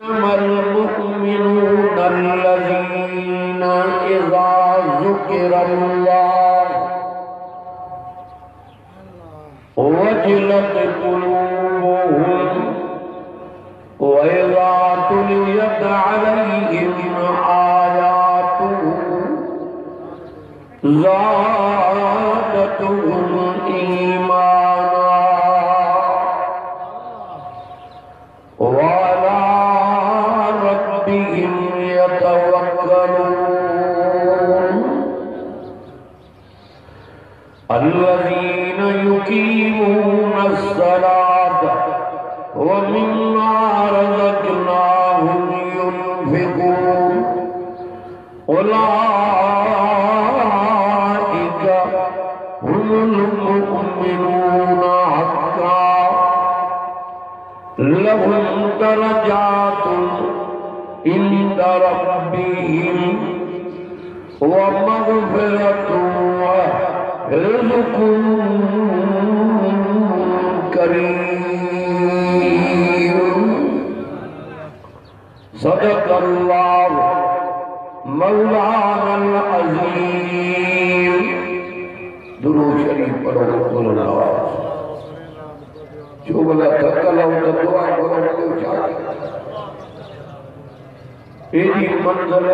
المؤمنون الذين إذا ذكر الله وجلت قلوبهم وإذا تليت عليهم آياته زادتهم إيمانا وعلى ربهم يتوكلون الذين يقيمون الصلاة ومما رزقناهم ينفقون أولئك هم المؤمنون حقا لهم درجات عند ربهم ومغفرة ورزق كريم صدق الله مولانا العظيم दुरूद शरीफ पढ़ो अल्लाह जो बोला धक्का तो दुआ करो एडी मंज़िल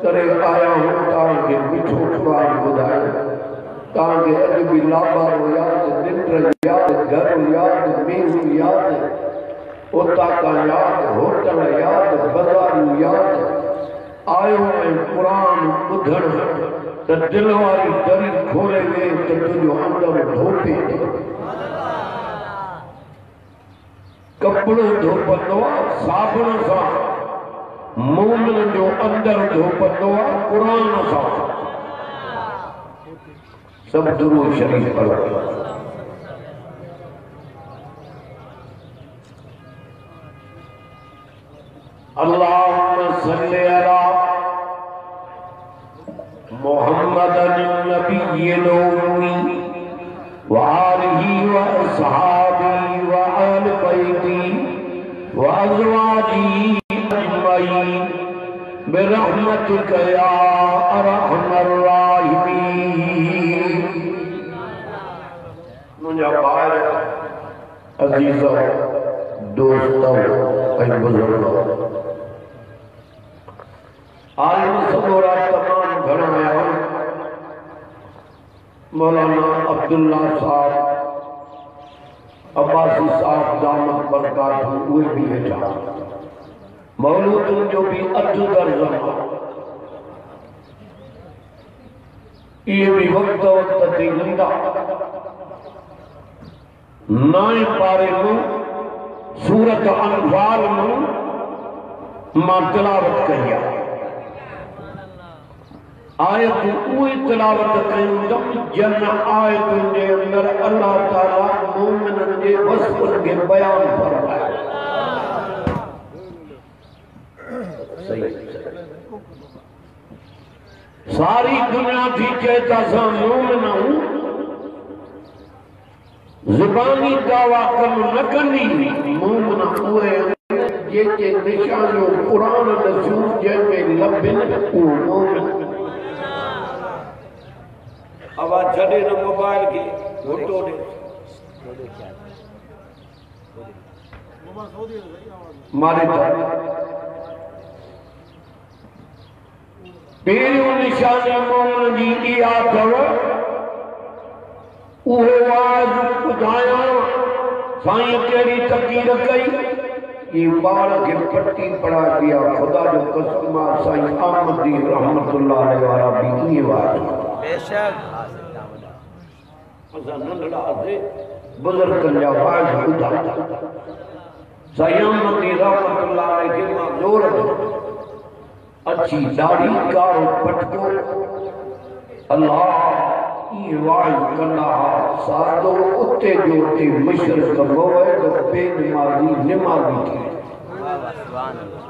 करे आया हूं ताके मिठो क़ुरान ॿुधाए ताके अॼु बि लाबारो याद निंड याद घर याद मींहुं याद उता का याद होटल याद बाज़ार याद आयो ऐं क़ुरान ॿुधण त दिल वारी दरी खोले वे त तुंहिंजो अंदर धोपे कपिड़ो धोपंदो आहे साबुण सां मोमिन जो अंदर धोपंदो आहे क़ुरान सां सब दुरूद शरीफ पढ़ो अल्लाहुम्मा सल्लि अला मुहम्मदन नबिय्यिल उम्मी व आलिहि व अस्हाबिहि व अहल बैति व अज़वाजिहि अजमईन बिरहमतिका या अरहमर राहिमीन। मुझे भाई अजीजों दोस्तों ऐं बुजुर्गों आलिम सबोरा तमाम घणा आया मौलाना अब्दुल्ला साहब अब्बासी साहब दामद बरकातहू उहे भी वेठा मौलूदन जो भी अधु दर्जन ये भी वक्त वक्त ते ईंदा नाए पारे में सूरत अनफाल में मां तिलावत कई आहे आयत उही तिलावत कयूं जन आयतुनि जे अंदर अल्लाह ताला मोमिननि जे वस्फ़ुनि खे बयान फरमायो। सारी दुनिया थी चए त असां मोमिन आहियूं ज़ुबानी दावा कम न कंदी मोमिन उहे जेके निशानियूं क़ुरान रसूल जंहिंमें लभिन उहो मोमिन। आवाज छॾे न मोबाइल खे घुटो ॾे मारे पहिरियों निशानी मोमिन जी इहा अथव उहो आवाज़ ॿुधायां साईं कहिड़ी तक़दीर कई ये ॿार खे पटी पढ़ाई आहे ख़ुदा जो कसम आहे साईं अहमदी रहमतुल्लाह अलैहि वारा बि ईअं वार बेशक असां नंढड़ा हुआसीं बुज़ुर्गनि जा वाइस ॿुधा साईं अहमदी रहमतुल्लाह अलैहि खे मां ज़ोर अच्छी दाढ़ी कारो पटको अल्लाह ये वाइस कंदा सादो उते जो उते मुशरिक मोए तो बेनमाज़ी निमाज़ी थी सुभान अल्लाह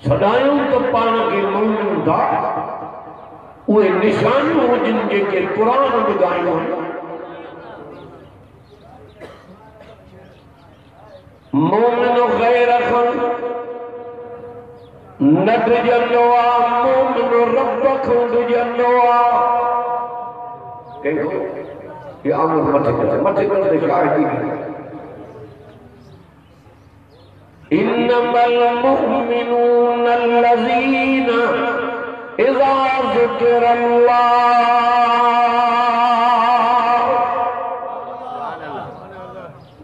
सदायूं तो पान के मोमिन था उहे निशानियूं हुजनि जेके क़ुरान ॿुधायूं मोमिन गैर खन नट जंदोआ मोमिन रब खन जंदोआ कहो ये आमर मथे कर शाहिदी इन्नमल मुमिनून अल्लज़ीना इज़ा ज़ुकिरल्लाह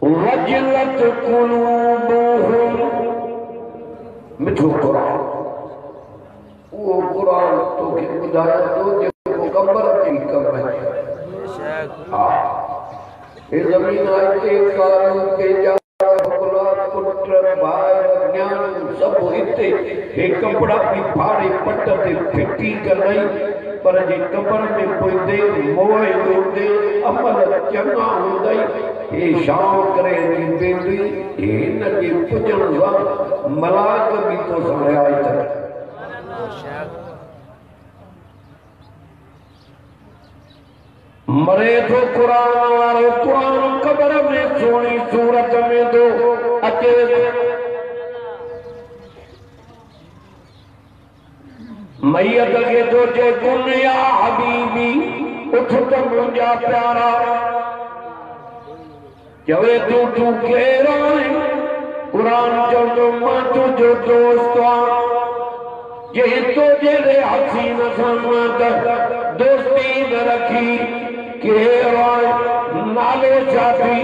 वजलत कुलूबुहुम। मिठो कुरान वो कुरान तो के बुधाया तो जेको कबर थी कबर हां ये जमीन आई के काल के जा पुत्र भाई ज्ञान सब हिते हे कपड़ा भी फाड़े पट ते फिटी करई पर जे कबर में पोइंदे मोए दोदे अमल चंगा हुंदई हे शाम करे दी बेबी हे न जे पुजन सा मलाक भी तो संभाई तक मरे तो कुरान वारो कुरान कबर में सोनी सूरत में दो अचे मैयत के तो जे दुनिया हबीबी उठ तो मुंजा प्यारा चवे तू केरो कुरान जो तो मां तुझो दोस्त ये तो जे हसीन समत दोस्ती न रखी के नालो जाती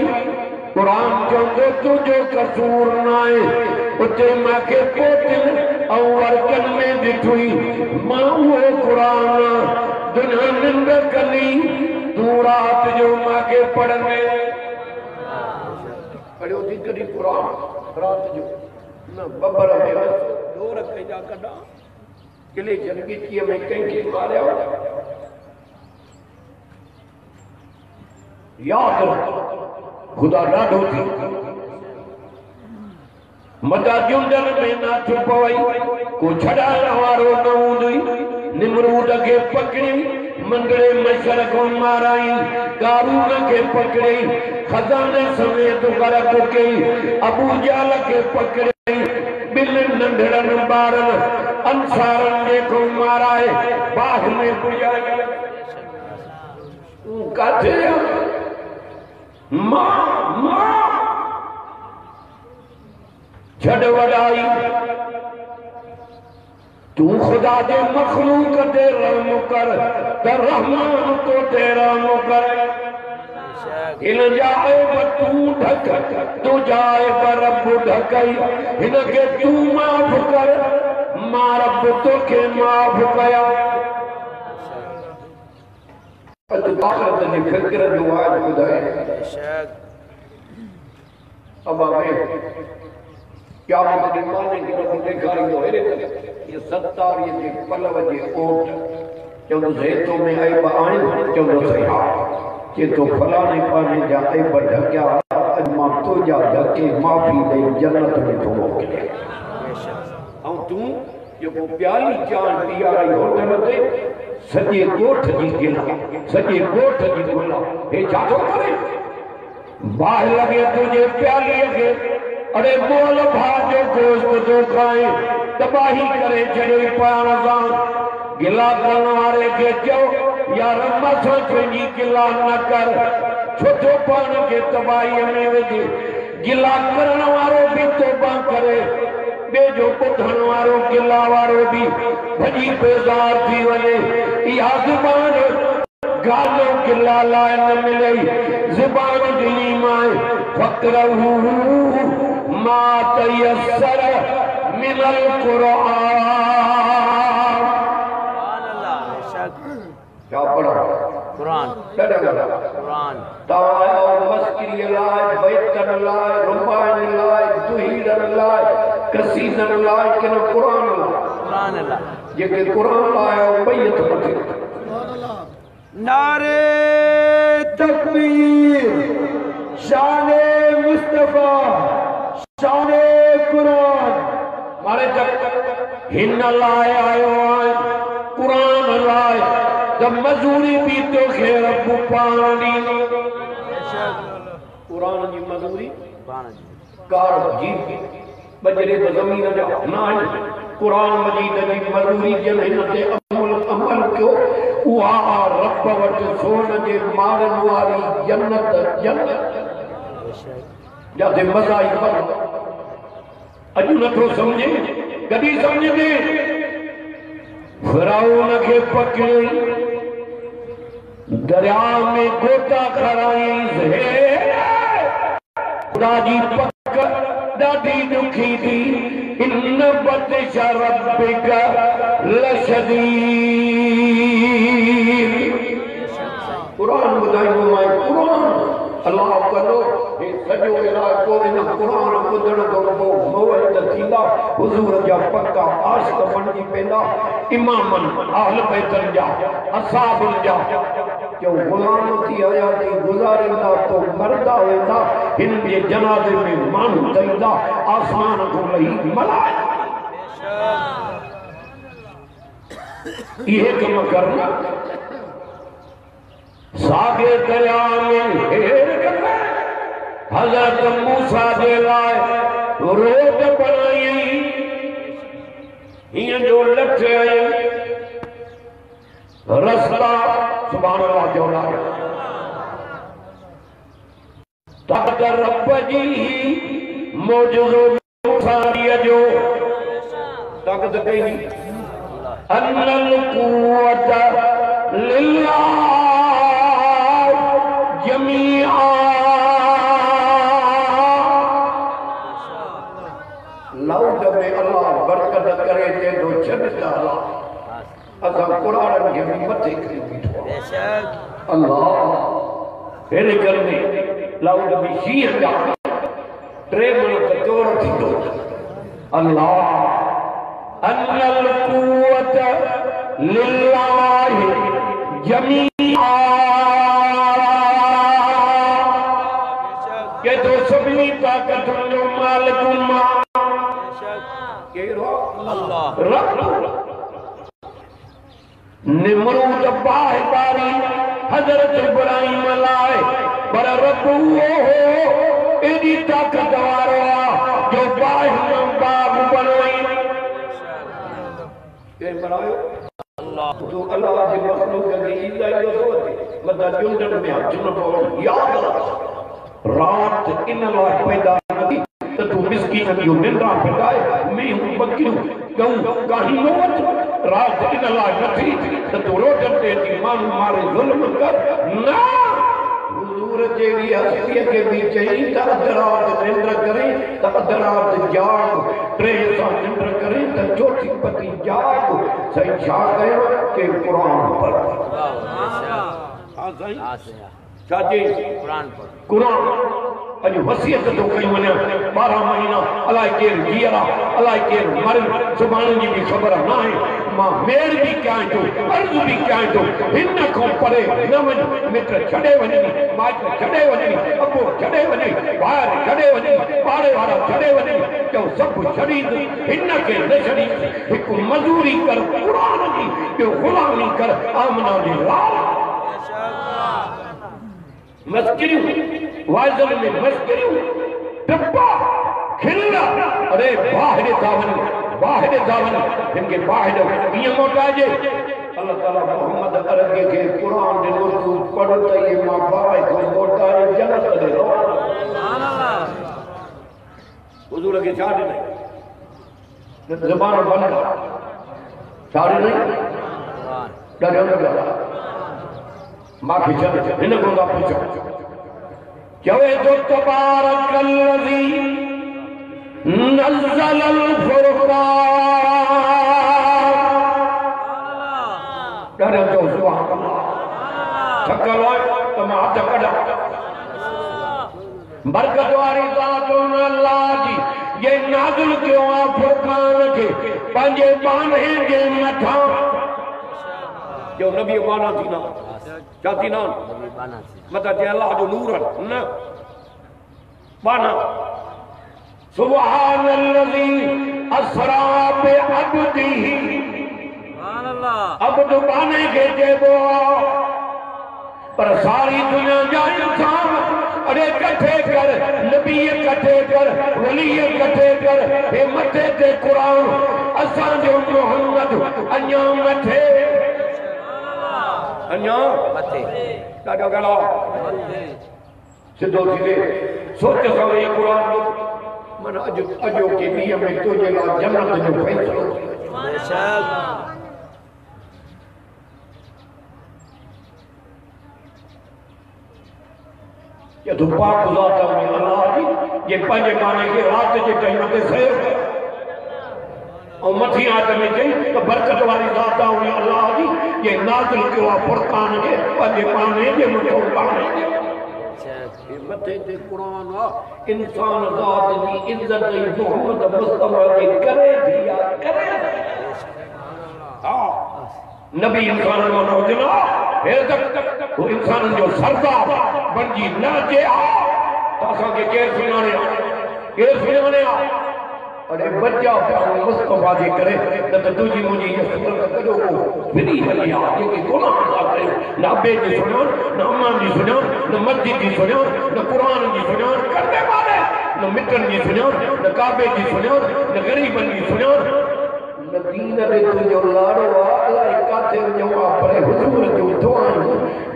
कुरान चवंदो तुझो कसूर नाए उते मांखे पोतिन और वर्कन में ॾिठुई मां वो कुरान दुनिया निंद कली तू रात जो मांखे पढ़ने पढ़ियो थी कॾहिं कुरान रात जो न बबर में दो रखे जा कढा किले जनगीचीअ में कंहिंखे मारिया याद खुदा ॾाढो थी मदा जुंडन में ना छुपवई को छड़ाइण वारो न हूंदई निमरूद खे पकड़ी मंगड़े मशर को माराई कारून के पकड़ी खजाने समेत गरक कई अबू जाल के पकड़ी बिल नंढड़न बारन अंसारन जे को माराए बाग में पुजाया काथे मां छड़ वड़ाई तू खुदा दे मखलूक ते रहम कर त रहमान तो ते रहम कर इन जाए तू ढक तू जाए पर रब ढकई इनके तू माफ कर मां रब तो के माफ कया आखिरत ने फिक्र जो आज बुधाए अब हमें क्या माने के रब दिखाई हो ये सत्तार ये पलव जे ओट चलो जेतो में आई बाई चलो सही के तो फलाने पाने जाए पर ढक्या अजमा तो जा ढके माफी दे जन्नत में तो मोकले औ तू जो प्याली जान पिया रही होटल ते सजे गोठ जी गिला सजे गोठ जी गिला हे जातो करे बाह लगे तुझे प्याली के अरे बोल भाजो गोश्त तो खाए तबाही करे चढ़े पाण सां गिला करण वारे के चो यार मथो पंहिंजी गिला न कर छो पाण के तबाही में विझ गिला करण वारो भी तौबा करे बेजो ॿुधण वारो गिला वारो भी भॼी बेज़ार थी वञे इहा ज़ुबान गालो गिला लाइ न मिले ज़ुबान ॾिनी माए फ़क़रहू मा तयस्सर मिनल क़ुरआन क्या पढ़ा कुरान कुरान तावा मस्किरी लाए बैतन लाए रुबान लाए दुहीरन लाए कसीदन लाए के कुरान लाए ये के कुरान लाए बैत मथे नारे तकबीर शाने मुस्तफा शाने कुरान मारे जब हिन लाए आयो है कुरान लाए जब मजूरी भी तो खेर पानी कुरान जी मजूरी कार जी बजरे ज़मीन जा ना कुरान मजीद जी मजूरी जन हिनते अमल क्यों उहा रब वट सोन जे मारन वाली जन्नत जाते मजा ही मजा अजू नथो समझे कदी समझे फिरौन के पकड़ी दरिया में गोता खड़ाई खुदा जी पकड़ ॾाढी ॾुखी थी इन बतिश रब्बिक लशदीद कुरान ॿुधाईंदो मां कुरान अल्लाह करो हे सॼो इलाइक़ो इन कुरान ॿुधण खां पोइ मुवत थींदा हुज़ूर जा पक्का आशिक़ बणिजी पेंदा इमामन अहल बैतन जा असहाबन जा जो गुलाम थी हयाती गुज़ारींदा तो मरदा वेंदा हिन जे जनाज़े में माण्हू तईंदा आसमान खां लही मलाइका इहे कम करना सागे दरिया में हेर करना हज़रत मूसा जे लाइ रोड बनाई हिय जो लठ आई रस्ता सुभान अल्लाह जो लाइ तक़द रब जी मौजूदो मूसा जो तक़द कई अनल कुव्वत लिल्लाह जमीआ लाउड में अल्लाह बरकत करे ते दो छॾदा असा कुरान के मथे करी बीठो अल्लाह हेरे करने लाउड में शीर जा टे मन तोड़ थींदो अल्लाह अनल कुव्वत लिल्लाह जमीआ के तो सभी ताकत जो मालिक अल्लाह रब निमरूद बाहबारी हजरत इब्राहिम लाए पर रब वो हो एडी ताकत वारो जो बाहिम बाग बनवाई के बनायो अल्लाह जो अल्लाह के मखलूक के इल्ला जो होती मतलब जुंडन में जुन को याद रात इन लाइ पैदा करी त तू मिस्कीन जो निंद्रा पिटाए मैं हूं बकरियूं गऊ काही नो वठ रात इन लाइ नथी त तू रोटन ते थी माण्हू मारे ज़ुल्म कर ना हुजूर जेड़ी हस्ती के भी चई त अधरात निंद्र करे त अधरात जाग टे सां निंद्र करे त चौथी पति जाग सही छा कयो के कुरान पढ़ हां सही चाची कुरान अज वसीयत तो कई वने 12 महीना अलाए केर जियरा अलाए केर मर सुभाणे जी भी खबर ना है मां मेर भी क्या जो अर्ज भी क्या जो हिन को परे न वन मित्र छड़े वने माइक छड़े वने अबो छड़े वने बाहर छड़े वने पाड़े वाला छड़े वने जो सब छड़ी हिन के न छड़ी एक मजूरी कर कुरान की जो गुलामी कर आमना दे लाल मस्करियों वाजल में मस्करियों डब्बा खिल्ला अरे बाहर दावन इनके बाहर किए मोटा जे अल्लाह ताला मोहम्मद अरबी के कुरान दे उर्दू पढ़ता ये मां बाय को मोटा जन्नत दे सुभान अल्लाह हुजूर के छाड़ नहीं ज़बान बंद छाड़ नहीं डरो डरो माफी चल इन को ना पूछो जवे तो तबारकल्लज़ी नज़्ज़ल अल-फुरक़ान डरो तो सुभान अल्लाह शक्ल हो तो हाथ कड़ा बरकत वाली ज़ात अल्लाह जी ये नाज़िल क्यों आ फुरक़ान के पंजे बाने के मथा जो नबी बाना थी ना जाती ना मतलब जे अल्लाह जो नूर न बाना सुभान अल्लज़ी असरा बि अब्दिही सुभान अल्लाह अब्द बाने के जेबो पर सारी दुनिया जा इंसान अरे कट्ठे कर नबी कट्ठे कर वली कट्ठे कर हे मथे ते कुरान असां जो मोहम्मद अन्या मथे अन्या मथे ॾाढो गला सिद्धो थी सोच सां वेही कुरान मन अजो के ॾींहं में तुंहिंजे लाइ जन्नत जो फैसलो ये तो पाक गुज़ारता हूँ अल्लाह जी ये पंजे माने के रात के टाइम पे सही और मथी आदमी में कहीं तो बरकत वाली ज़ात हूँ अल्लाह जी ये नाज़िल किया फुरक़ान के पंजे माने के मुझे पाने के मथे ते कुरान इंसान ज़ात की इज्जत मोहम्मद मुस्तफा के करे दिया करे हाँ नबी इंसान में नौजना हे तक वो इंसान जो सरदार बनजी न जे तासा के केर सुनाने अरे बच्चा मुस्तफा जे करे न तो तुझी मुझी ये सुन कदो को विधि हली आ के कोना करे न अबे जी सुनो न अम्मा जी सुनो न मस्जिद जी सुनो न कुरान जी सुनो करने वाले न मित्रन जी सुनो न काबे जी सुनो न गरीबन जी सुनो न दीन रे तुझो लाड़ो अल्लाह काथे जो पर हुजूर जो दुआ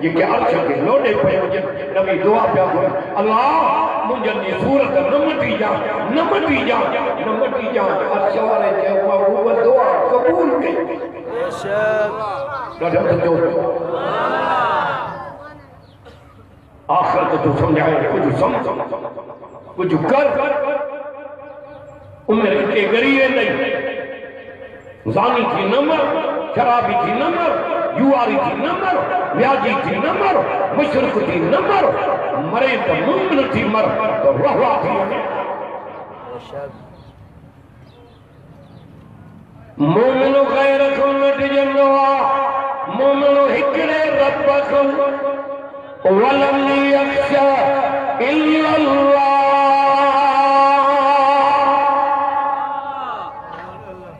ये के अर्श के लोडे पे नबी दुआ पिया करे अल्लाह मुंजन जी सूरत न मटी जा अर्श वाले जे वो दुआ कबूल कई बेशक ॾाढो सचो आखिरत तो समझाए कुछ समझ कुछ कर उम्र के गरीब नहीं जानी थी नंबर शराबी थी नंबर युवारी थी नंबर व्याजी थी नंबर मुशरिक थी नंबर मरे तो मुमकिन थी मर तो वहवा थी मोमिनो गैर को नट जंदवा मोमिनो हिकड़े रब को वलम यख्शा इल्लल्लाह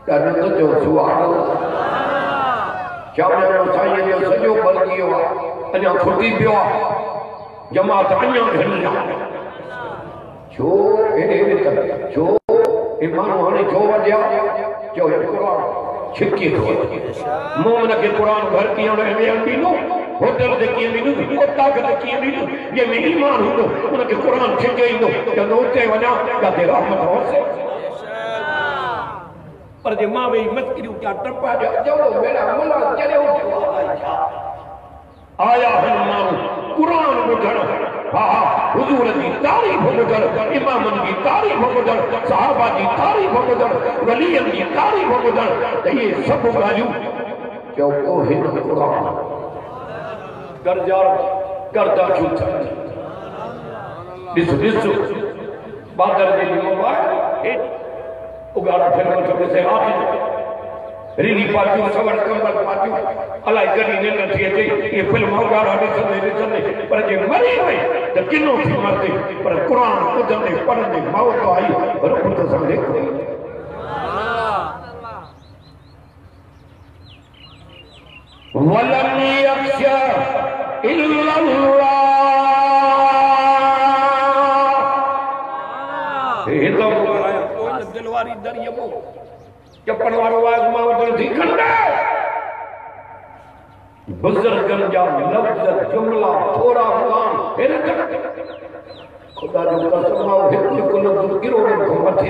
करने जो सुहानो शामियानो साईं जो सजो बलगियो अञा खुटी पियो जमात अञा घणी आहे छो एडे कर छो ईमान हाणे छो वधिया जो कुरान छिकी थो मोमिन के कुरान घर कीअं में ॾींदो होटल ते कीअं ॾींदो कोता ते कीअं ॾींदो जे में ईमान हूंदो उनखे कुरान छिके ईंदो चवंदो उते वञा जिते रहमत वसे पर जे मां वेही मस्किरियूं क्या टपा जो मेरा मुला चढ़े आया हन माण्हू कुरान ॿुधण हा हुजूर जी तारीफ़ ॿुधण इमामनि जी तारीफ़ ॿुधण सहाबा जी तारीफ़ ॿुधण वलीअनि जी तारीफ़ ॿुधण त इहे सभु ॻाल्हियूं चओ को हिन कुरान करदा छो ॾिस बादल जे मोबाइल उगाड़ा फिल्म छोटे से आती रीली पार्टियों सवर कंबल पार्टियों अलाई गड़ी ने न थी अचे ये फिल्म उगाड़ा ॾिसंदे पर जे मरी वई त किनो थी मरदे पर कुरान ॿुधंदे पढ़ंदे मौत आई रूह त संगे वलम यख्शा इल्लल्लाह हे तो दिलवारी दरियो चपन वारो आवाज मावत थी खंडे बुजुर्गन जा लफ्ज जुमला थोड़ा काम फिर खुदा जो कसम आओ हित को लफ्ज गिरो को मथे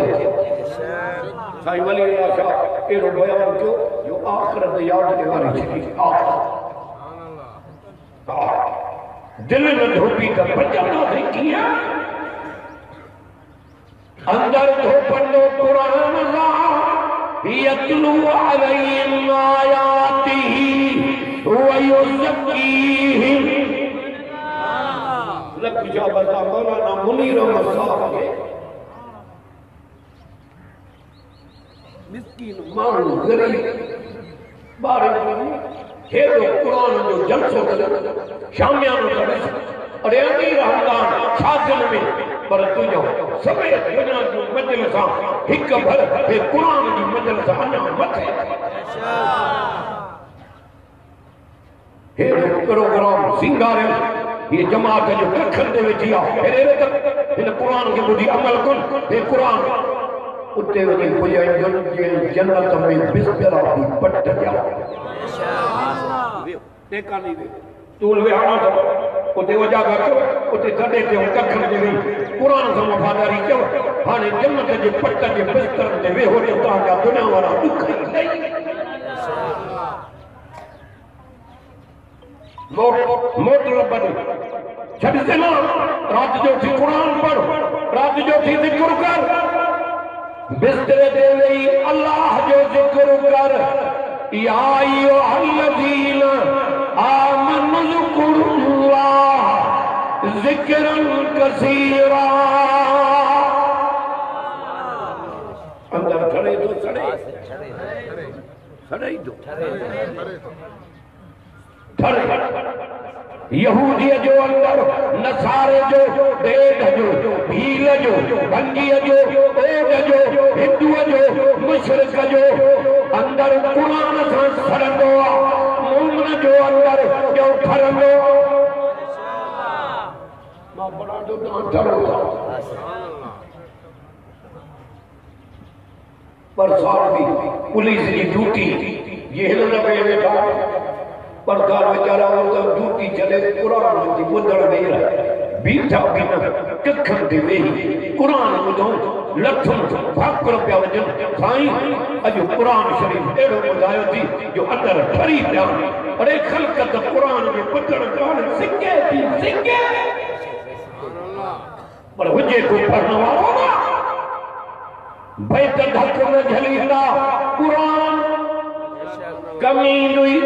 साईं वली अल्लाह शाह एरो बयान कयो जो आखिरत याद ॾे वारी थी दिल में धोपी त बचंदा थी किया अंदर धोपंदो कुरान ला यतलू अलैहिम आयातिही व युज़क्कीहिम लक जा बता मौलाना मुनीर मसाब मिस्कीन माण्हू गरीब बारे हेॾो कुरान जो जलसो करे शामियानो करे अरे अमीर हमदान शादिन में पर तुझो सभे दुनिया जो मजलिसां हिक भर हे कुरान जी मजलिस अञा मथे हे प्रोग्राम सिंगारियो ये जमात जो कखन दे विच आ फिर इन कुरान के बुधी अमल कर हे कुरान उते वही पुजाइन जे जन्नत में बिस्तर दी पट जा देखा नहीं वे तूल वे आना तो उते वजा कर उते जडे ते कखन दे वे कुरान से वफादारी क्यों हाने जन्नत जे पट जे बिस्तर दे वे हो ता जा दुनिया वाला दुख नहीं मोटर बन छड़ देना रात जो थी कुरान पढ़ रात जो थी जिक्र कर बिस्तर दे वही अल्लाह जो जिक्र कर या अय्युहल्लज़ीना आमनु ज़कुरुल्लाह ज़िक्रन कसीरा अंदर खड़े तो सड़े ही दो यहूदी जो अंदर नसारे जो बेद जो भील जो भंगी जो ओग जो हिंदू जो मुशरिक जो अंदर कुरान से सड़ंदो मोमिन जो अंदर जो खरंदो मां बड़ा जो डरो पर सारी पुलिस की ड्यूटी ये लगे बेटा परकार बेचारा वो ड्यूटी चले कुरान की बुधड़ वेही बीठा बिना कखन दे वेही कुरान ॿुधो लथम फाकर पिया वजन साईं अॼु कुरान शरीफ़ अहिड़ो ॿुधायो थी जो अंदर ठरी पिया अरे ख़ल्क़त कुरान जो बुधड़ कान सिंगे थी सिंगे पर हुजे को पढ़ण वारो भई त धक न झलींदा कुरान कमी हुई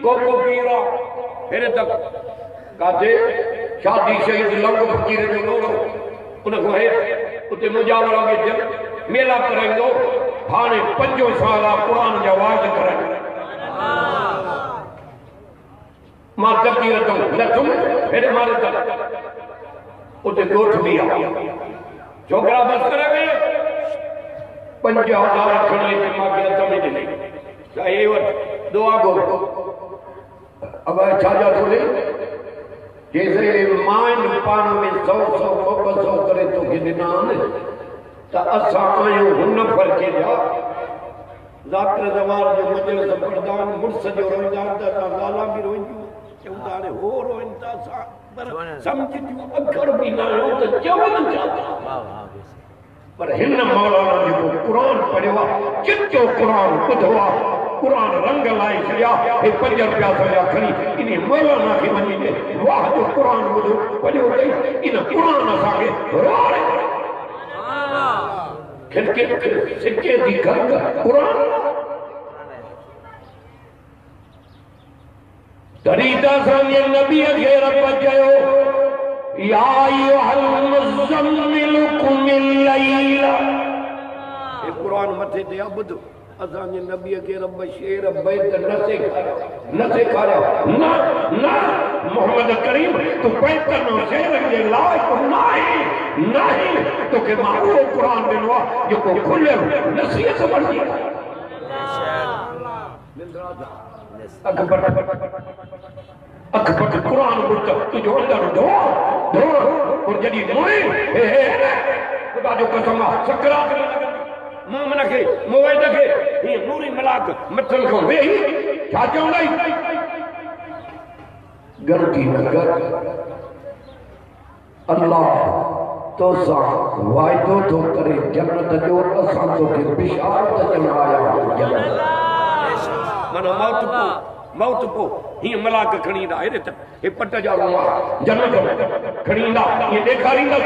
कोको पीरा फिर तक काथे शादी शहीद लंग फकीर जो लोड़ो उनको है उते मुजावरा के जब मेला करेंगो हाने 5 साल कुरान जा वाज करे मां तकीर तो न तुम फिर मारे तक उते गोठ भी आ छोकरा बस करे 50,000 खणे ते मां के तमे दे चाहे वो दुआ गो अब छाजा थोड़े जैसे माइन पान में 100 करे तो गिननान ता असा आयो हुन पर के जा जाकर जवान जो मजलिस प्रधान मुर्स जो रोइंदा ता गाला भी रोइंजू चौदारे हो रोइंदा सा पर समझ जो अखर भी ना हो तो चवन चाहता पर हिन मौलाना जो कुरान पढ़वा कितो कुरान बुधवा कुरान रंग लाई छड़िया हे 5 रुपया सजा खणी इन मौलाना की वञी दे वाह जो कुरान ॿुधो पढ़ियो अथई इन कुरान असांखे रोड़े खिड़के सिके थी घर कुरान तॾहिं त असांजे नबीअ खे रब चयो या अय्युहल मुज़म्मिल कुमिल लैल हे कुरान मथे ते ॿुधो असांजे नबीअ खे रब शेर बैत न सेखारियो न मोहम्मद करीम तू बैतन ऐं शेरनि जे लाइक़ नाहे तोखे मां उहो क़ुरान ॾिनो आहे जेको खुलियल नसीहत बणिजी अख पट कुरान ॿुध तुंहिंजो अंदर धो और जॾहिं मोए ख़ुदा जो कसम आहे सकरात मोमिन खे मुवैद खे ये नूरी मलाक मथल को वेही छा चवंदई गलती न कर अल्लाह तो सा वाइदो तो करे जन्नत जो असां तो के बिशारत जनाया जन्नत मानो मौत को ही मलाक खणींदा हेरे त हे पट जा रुआ जन्नत खणींदा ये ॾेखारींदा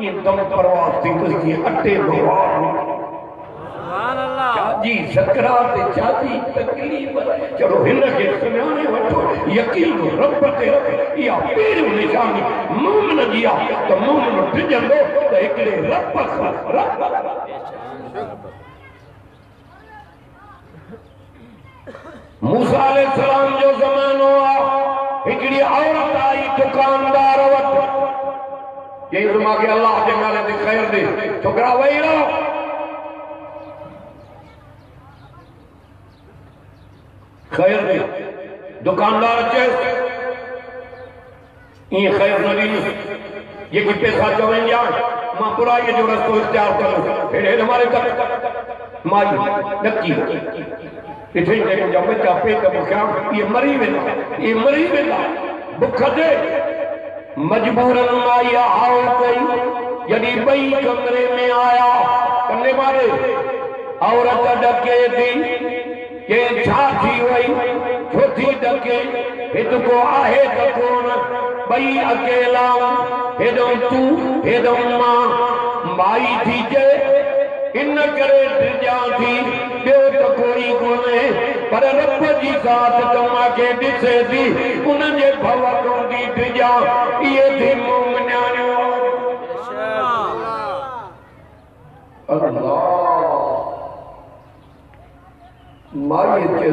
ये दम परवास थी तुझी अटे भगवान शादी सकरात शादी तकलीफ चलो हिन के सुञाणे वठो यकीन रब ते या पहिरियों निशानी मोमिन जी आहे त मोमिन टिजंदो त हिकिड़े रब मूसा अलैहिस्सलाम जो ज़मानो आहे हिकिड़ी औरत आई दुकानदार वटि चई मूंखे अल्लाह जे नाले ते ख़ैर ॾे छोकिरा वेही रहो खैर दे दुकानदार चेस ये खैर नबी ये कि पैसा चवें या मां बुराई जो रस्तो इख्तियार करो हेड़े हमारे तक माई नकी इथे जे जब बच्चा पेट बुखिया ये मरी वेंदा बुख दे मजबूरन माई आओ गई जॾहिं बई कमरे में आया कन्ने मारे औरत डके थी के छा थी वई छो थी डके हित को आहे त कोन बई अकेला हेॾो तूं हेॾो मां माई थी जे इन करे ड्रिजा थी ॿियो त कोई कोन्हे पर रब जी ज़ात तव्हांखे ॾिसे थी उन जे भव ॾोंदी ड्रिजा इहे थी मोमनियाणियूं अल्लाह माई के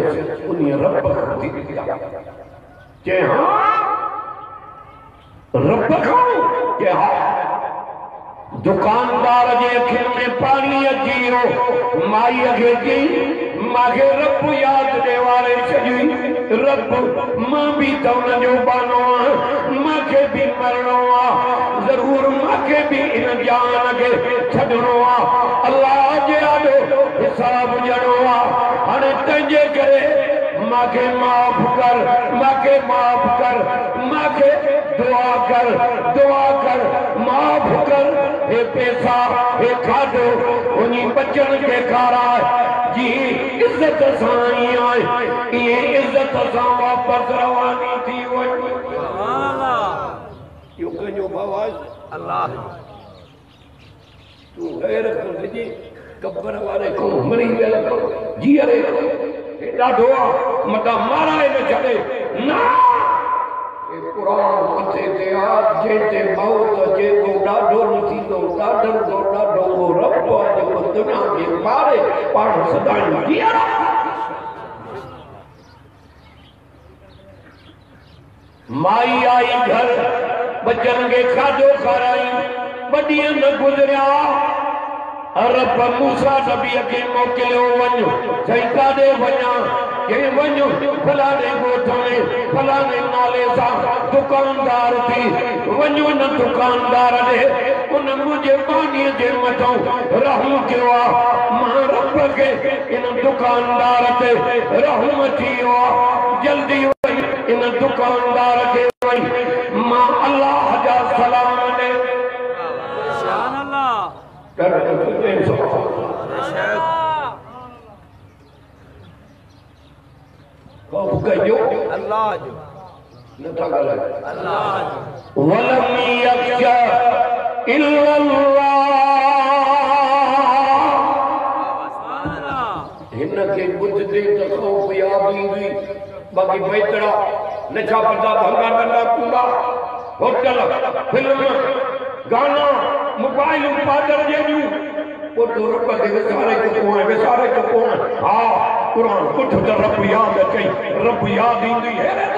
उन्हीं रब दी के हाँ रब खाओ के हाँ दुकानदार जे अखियुनि में पानी अची वियो माई खे चई मांखे रब यादि ॾे वारे छॾी रब मां बि त उन जो बानो आहियां मांखे बि मरणो आहे ज़रूर मांखे बि इन जान खे छॾणो आहे अल्लाह जे आॾो हिसाब ॾियणो आहे हाणे तंहिंजे करे मांखे माफ़ कर मांखे दुआ कर माफ़ कर हे पैसा हे खाधो उन्हीं बच्चन के खाराए जी इज्जत सां आई आहे ये इज्जत सां वापस रवानी थी वञे यो कंजो बावाज अल्लाह तू गैरत हुजे कब्र वाले को मरी वेल को जीअरे ॾाढो मता माराए न छॾे ना कुरान मथे ते आ जेते मौत जेको ॾाढो न थींदो ॾाढो वो रब जेको दुनिया खे मारे पाण सदाईं जीअर माई आई घर बच्चन के खाधो खाराई ॿ ॾींहं न गुज़रिया रब मूसा नबी खे मोकिलियो वञो चई काॾे वञा के वञो फलाणे ॻोठ में फलाणे नाले सां दुकानदार थी वञो न दुकानदार ॾे उन मुंहिंजे पाणीअ जे मथां रहम कयो आहे मां रब खे इन दुकानदार ते रहम थी वियो आहे जल्दी वञ इन दुकानदार खे वञ मां अल्लाह जा सलाम ॾे अल्लाह जो नथा ॻाल्हायो अल्लाह वलम यख्शा इल्लल्लाह हिनखे ॿुधदे त ख़ौफ़ यादि ईंदी बाक़ी बैतड़ा नशा पता भंगा नंढा कूड़ा होटल फिल्म गाना मोबाइल पादर जहिड़ियूं वो तो रब के विसारे चुको है हाँ कुरान कुछ तो रब याद अचई रब याद ईंदी है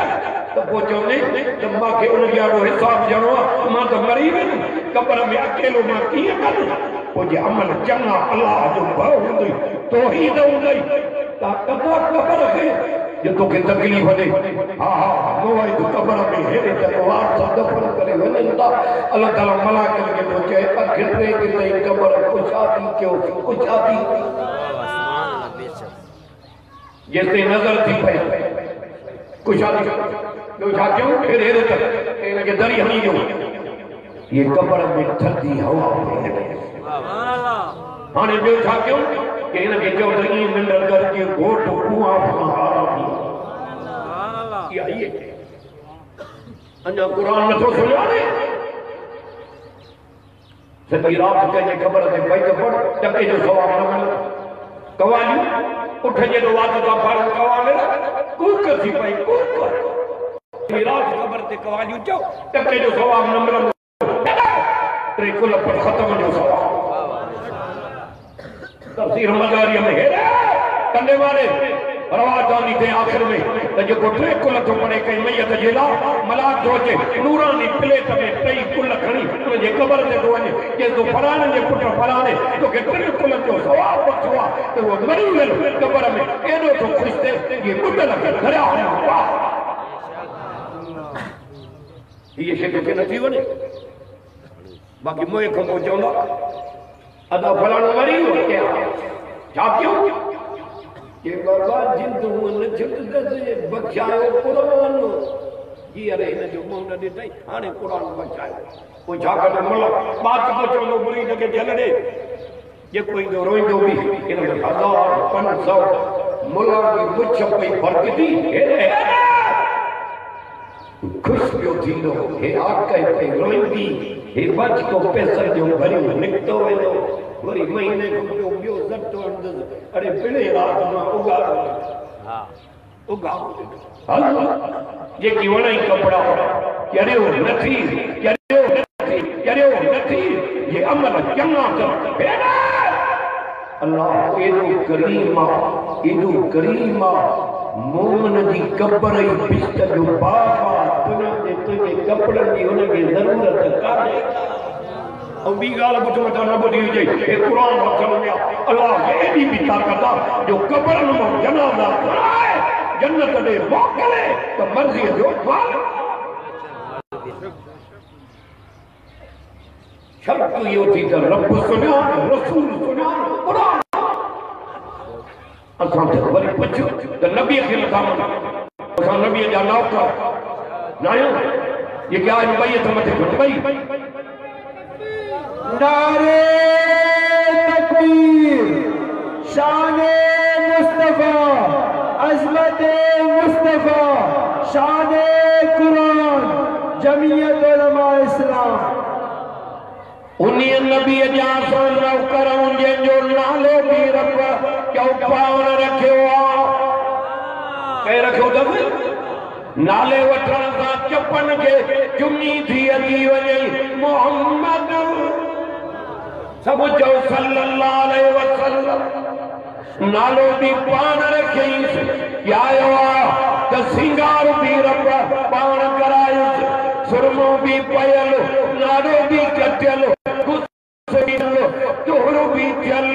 तो वो चवने त मांखे उन जो हिसाब ॾियणो आहे मां त मरी वेंदुमि कब्र में अकेलो मां कीअं कंदुमि पोइ जे अमल चङा अल्लाह जो भउ हूंदई तौहीद हूंदई त कब्र खे जे तोखे तकलीफ़ ॾे हा मोबाइल कब्र में हेॾे तकवार सां दफ़न करे वञनि था अल्लाह ताला मलाइकनि खे थो चए अखिर टे ॾींहं कब्र कुशादी कयो कुशादी जेसिताईं नज़र थी पए कुशादी ॿियो छा कयूं फिर हेॾे तक हिनखे दरी हणी ॾियो ये कब्र में थधी हवा हाणे ॿियो छा कयूं कि हिनखे चओ त ईअं निंड कर के घोट कुआं अञा कुरान नथो सुञाणे सॼी राति कंहिंजे ख़बर ते पई त पढ़ टके जो सवाब न मिलंदो कवालियूं उठ जेॾो वात था पढ़ कवाले कूक थी पई कूक राति ख़बर ते कवालियूं चओ टके जो सवाब न मिलंदो टे कुल पर ख़त्म जो सवाब तफसीर मज़ारिया में हेरे कंडे वाले रवाजानी थे आखिर में त जेको टे कुल थो पढ़े कई मैयत जे लाइ मलाक थो अचे नूरानी प्लेट में टई कुल खणी उनजे क़बर ते थो वञे जे तो फलाणे जे पुट फलाणे तोखे टिनि कुलनि जो सवाब बख़्शो आहे त उहो मरी वियल क़बर में एॾो थो ख़ुशि थिए इहे ॿुधल खे घरिया ये शे के नथी वने बाकी मोए को चवंदा अदा फलाणो मरी हो क्या छा क्यों ये बाबा जिंदू न छुट दे बचायो कुरान जी अरे इन जो मुंड ॾिठई हाणे कुरान बचायो कोई जाकर मुल्ला बात को चवंदो मुरीद के जल दे ये कोई दो रोइंदो भी इन में 1500 मुल्ला की मुछ पे फर्क थी खुश पियो थींदो हे आका पे रोइंदी हे बच को पैसा जो भरी निकतो वेंदो वरी महीने को ॿियो सटो अंदर अरे पिणे रात में उगाड़ो हां उगाड़ो हल जेकी वणई कपड़ा यारे वो नथी यारे वो नथी ये अमल चंगा कर अल्लाह एडो करीमा मोमन दी कब्र ई बिस्त जो बाबा तुझे कपड़न दी उन के जरूरत काने और बी गाल बुझ मत न बुधी जे ए कुरान वचन में अल्लाह के एडी भी ताकत जो कब्रन में जनाजा कराए जन्नत दे मोकले तो मर्जी जो फल शर्त यो थी त रब सुनो रसूल सुनो कुरान असां ते वरी पुछो त नबी खे नथा असां नबी जा नौकर नायो ये क्या है भाई ये समझ भाई नारे तकबीर शाने मुस्तफा अज़मत मुस्तफा शाने कुरान जमीयत उलमा इस्लाम उन्हीं नबी जा सो नौकर जो नालो भी रब क्यों पावन रखियो कह रखियो तब नाले वठण सां चपन के चुनी थी अची वञे मोहम्मद सब जो सल्लल्लाहु अलैहि वसल्लम नालो भी पान रखियईं आयो त सिंगार भी रब पान करायुस सुरमो भी पयल नालो भी कटियल तोहरो भी थियल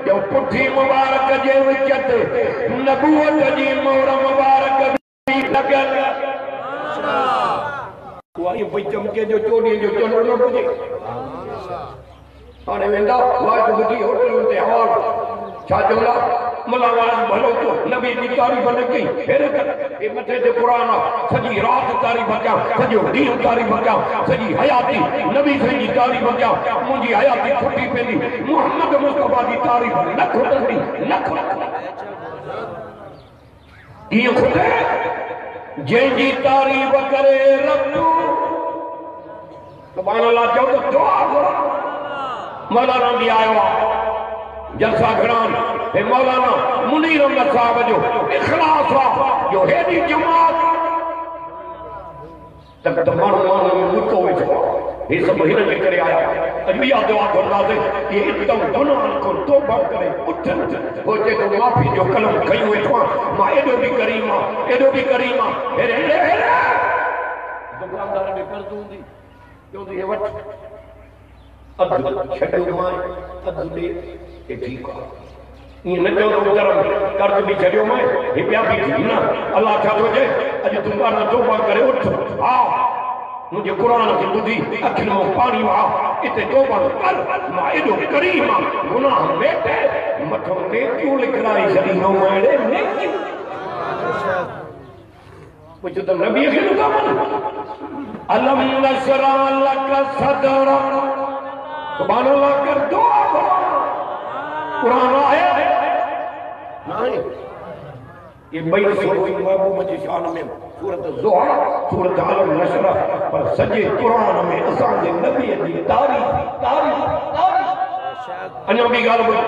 जो पुठी मुबारक जे विच ते नबूवत जी मोहर मुबारक भी लॻल कोई भई चमके जो चोरी जो चलो न बुझे हाणे वेंदा वाज बुधी होटल ते हवाल छा चवंदा मुलावाज भलो तो नबी जी तारीफ़ न कई फिर ए मथे ते कुरान सजी रात तारीफ़ कया सजो ॾींहुं तारीफ़ कया सजी हयाती नबी जी तारीफ़ कया मुंहिंजी हयाती छुटी पेंदी मोहम्मद मुस्तफा जी तारीफ़ न खुटंदी न खुटंदी ईअं खुटे जंहिंजी तारीफ़ करे रब सुभान अल्लाह चओ त दुआ घुरो मौलाना भी आयो जलसा घरान हे मौलाना मुनीर अहमद साहब जो इखलास जो हेडी जमात तक तो मानो मुतो वेठो हे सब हिन में करे आया अजबिया दुआ करदासे ये एकदम गुनाह को तौबा करे उठन हो जे को माफी जो कलम खयो वेठो मां एडो भी करीमा हे दुकानदार ने कर्ज हुंदी जो ये वट अद छड्यो मां अद दे के ठीक है ये न जो करम कर्ज भी छड्यो मैं हे प्या भी थी ना अल्लाह छा सोचे अज दुकान तौबा करे उठ आ मुझे कुरान की बुद्धि अखिन में पानी वा इते तौबा कर मां एडो करीम गुनाह बेटे मथो ने क्यों लिखराई छड़ी नो मेरे ने कुछ तो नबी के काम अलम नशरा लक सदर सुभान अल्लाह कर दुआ कुरान आया नहीं ये बई सूरत महबूब जी शान में सूरत ज़ुहर सूरत अलम नशरा पर सजे कुरान में असां जे नबी जी तारीफ अन्या भी गाल बोल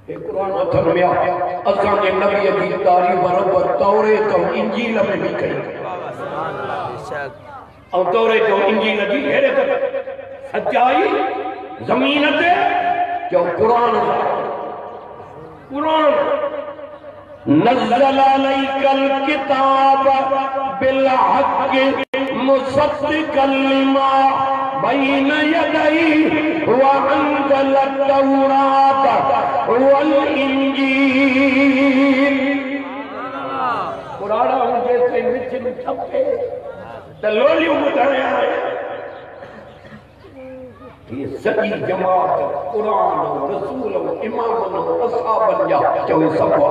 ये कुरान अथर में असां जे नबी जी तारीफ बराबर तौरेत और इंजील में भी कई और तौरेत और इंजील जी हेरे तक सच्चाई जमीन ते जो कुरान नज़्ज़ल अलैकल किताब बिल हक़ मुसद्दिक़ल लिमा बैन यदैहि व अंज़ल तौरात वल इंजील कुरान जे मिचन छपे त लोलियूं ॿुधाया ये सॼी जमात कुरान रसूल इमामन असहाबन जा चओ सभु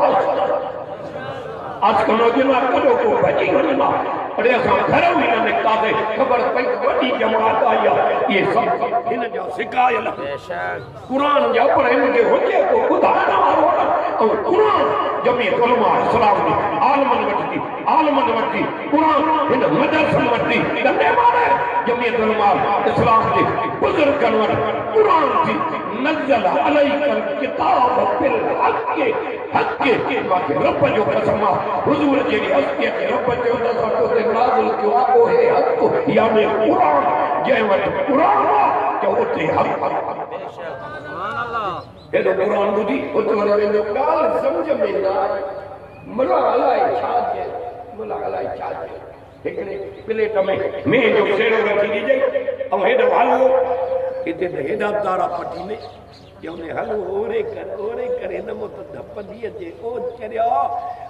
आज कनो जना कॾो को भॼी वञा अरे असां घर में न निकितासीं ख़बर पई वॾी जमात आई आहे इहे सभु हिन जा सिकायल कुरान जा पर हिनखे हुजे को ॿुधाइण वारो न ऐं कुरान जमीयत उलमा इस्लाम जी आलमन वटि कुरान हिन मदरसन वटि कंदे मारे जमीयत उलमा इस्लाम जी बुजुर्गन वटि कुरान जी नज़ल अलैकल किताब बिल हक़ माके रब जो कसम हुजूर जेड़ी हस्ती के रब जो तो ते नाज़िल क्यों ओहे हक़ यानी कुरान जे वटि कुरान जो उते हक़ सुभान अल्लाह एडो कुरान बुधी उते वने ॻाल्हि समझ में न आई मला अलाए छा जे हिकिड़े प्लेट में जो सेड़ो रखी ॾिजे ऐं हेॾो हलवो हिते त हेॾा तारा पटी ने चवंदे हलो ओरे कर हिन मूं त धप थी अचे ओ चरिया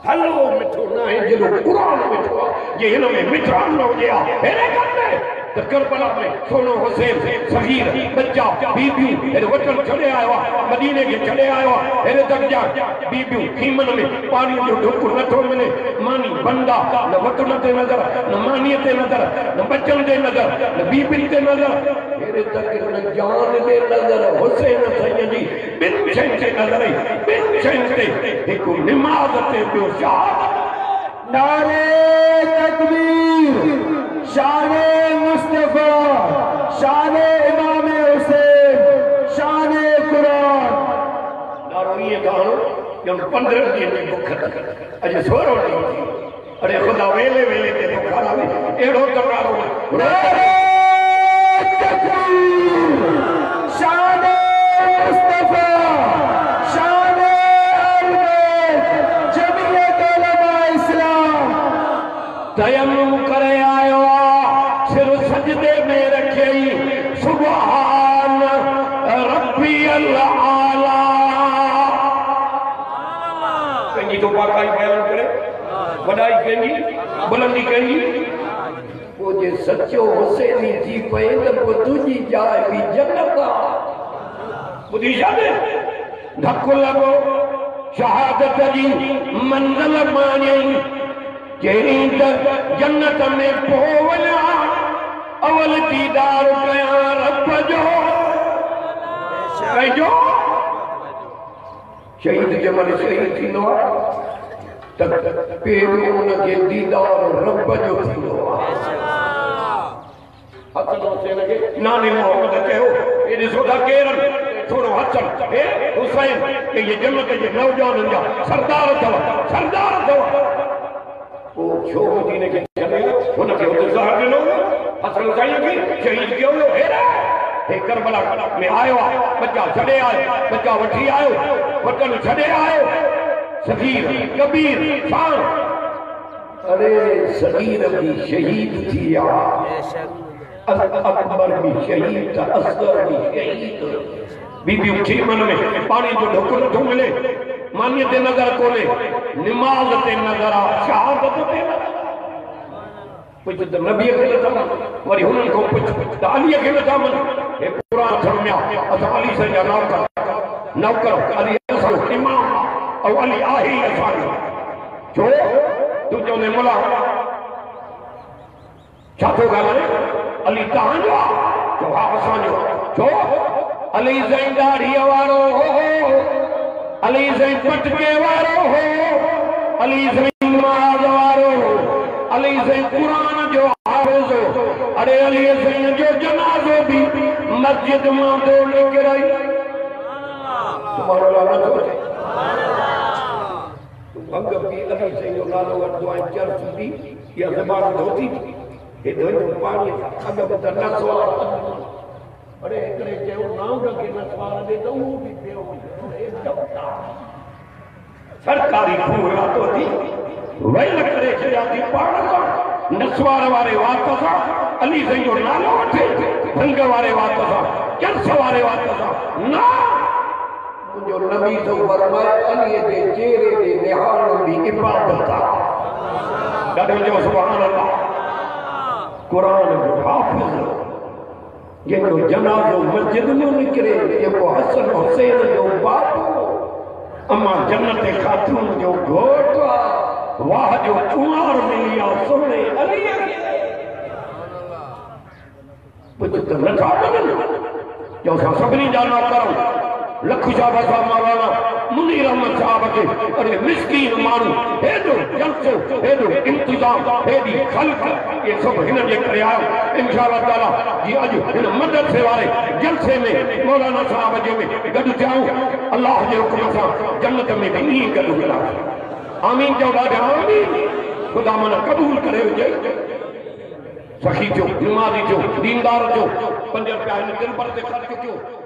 हलवो मिठो न आहे जेॾो क़ुरान मिठो आहे जे हिन में मिठाण न हुजे हा हेॾे कंदे त करबला में सोनो हुसैन सगीर बच्चा बीबियूं हेॾे वचन छॾे आयो आहे मदीने खे छॾे आयो आहे हेॾे तक जा बीबियूं खीमन में पाणी जो ढुक नथो मिले मानी बंदा न वटुन ते नज़र न मानीअ ते नज़र न बच्चन ते नज़र न बीबियुनि ते नज़र हेॾे तक न जान ते नज़र हुसैन साईं जी ॿिनि शयुनि ते नज़र ॿिनि शयुनि ते हिकु निमाज़ ते ॿियो शहादत नारे तकबीर शाने मुस्तफा शाने इमाम हुसैन शाने कुरान नारो ये गानो जब 15 दिन की भूख अजे 16 दिन थी अरे खुदा वेले वेले ते भूख आवे एड़ो तकारो नारे तकबीर शाने मुस्तफा शाने अहमद जमीयत उलमा इस्लाम तयम्मुम करे आयो सिर सजदे में रखे सुभान रब्बियल आला कंजी तो बाकाई बयान करे वडाई कंजी बुलंदी कंजी वो जे सच्चो हुसैनी थी पए त पोइ तुंहिंजी जाइ बि जन्नत आहे ॿुधी छा धकु लॻो शहादत जी मंज़िल माणियई चई त जन्नत में पोइ वञा अवल दीदार कयां रब जो पंहिंजो शहीद जमल शहीद थींदो आहे त पहिरियों उनखे दीदार रब जो थींदो आहे नानी मोहम्मद चयो हे ॾिसो था केरु थोरो हथन हे हुसैन के ये जन्नत जे नौजवाननि जा सरदार अथव वो छो मदीने के चले उनके उते ज़हर ॾिनो हसन साईं खे शहीद कयो वियो हे करबला में आयो बच्चा छॾे आयो बच्चा वठी आयो वतन छॾे आयो सगीर कबीर फान अरे सगीर भी शहीद थी अकबर भी शहीद असगर भी शहीद बीबियूं खीमन में पानी जो ढुक नथो मिले मानीअ ते नज़र कोन्हे निमाज़ ते नज़र आहे शहादत ते पुछ त नबीअ खे नथा मञनि वरी हुननि खां पुछ त अलीअ खे नथा मञनि हे क़ुरान थरमिया असां अली साईं जा नौकर अली असांजो इमाम ऐं अली आहे ई असांजो छो तूं चवंदे मुला छा थो ॻाल्हाए अली तव्हांजो आहे चओ हा असांजो छो अली साईं दाढ़ीअ वारो हो अली साईं पटके वारो हो अली साईं नमाज़ वारो हो अली साईं कुरान जो हाफ़िज़ हो अरे अली साईं जो जनाज़ो भी मस्जिद मां दो लेकर आई सुभान अल्लाह न सोचे भंग भी अली साईं जो नालो वठंदो आहे चर्च भी या ज़बान धोती हे धोई पाणी अॻ में त नसवार अरे हिकिड़े चयो नांग खे नसवार ॾे त उहो बि पियो सरकारी खूह रातो थी वेल करे छॾिया थी पाण सां नसवार वारे वात सां अली साईं जो नालो वठे भंग वारे वात सां चर्च वारे वात सां न मुंहिंजो नबी तो फरमाए अलीअ जे चेहरे ते निहारण बि इबादत आहे गॾु जो सुभान अल्लाह कुरान जो हाफ़िज़ जंहिंजो जनाज़ो मस्जिद में निकिरे जेको हसन हुसैन जो बापू अम्मा जन्नत खातून जो घोट वाह जो कुंवार मिली आहे सोने अलीअ खे कुछ तो नथा बननि जो असां सभिनी जा नौकर लख साहब साहब मौलाना मुनीर अहमद साहब के अरे मिस्कीन माण्हू हेॾो जलसो हेॾो इंतज़ाम हेॾी ख़ल्क़ ये सब हिन जे करे आयो इंशाअल्लाह ताला जी अॼु हिन मदरसे वारे जलसे में मौलाना साहब जे में गॾु थियाऊं अल्लाह जे हुक्म सां जन्नत में भी ईअं गॾु मिलासीं आमीन चओ ॾाढा आमीन ख़ुदा मना क़बूल करे हुजे सखी जो नमाज़ी जो दीनदार जो 5 रुपया हिन दिल पर ते ख़र्च कयो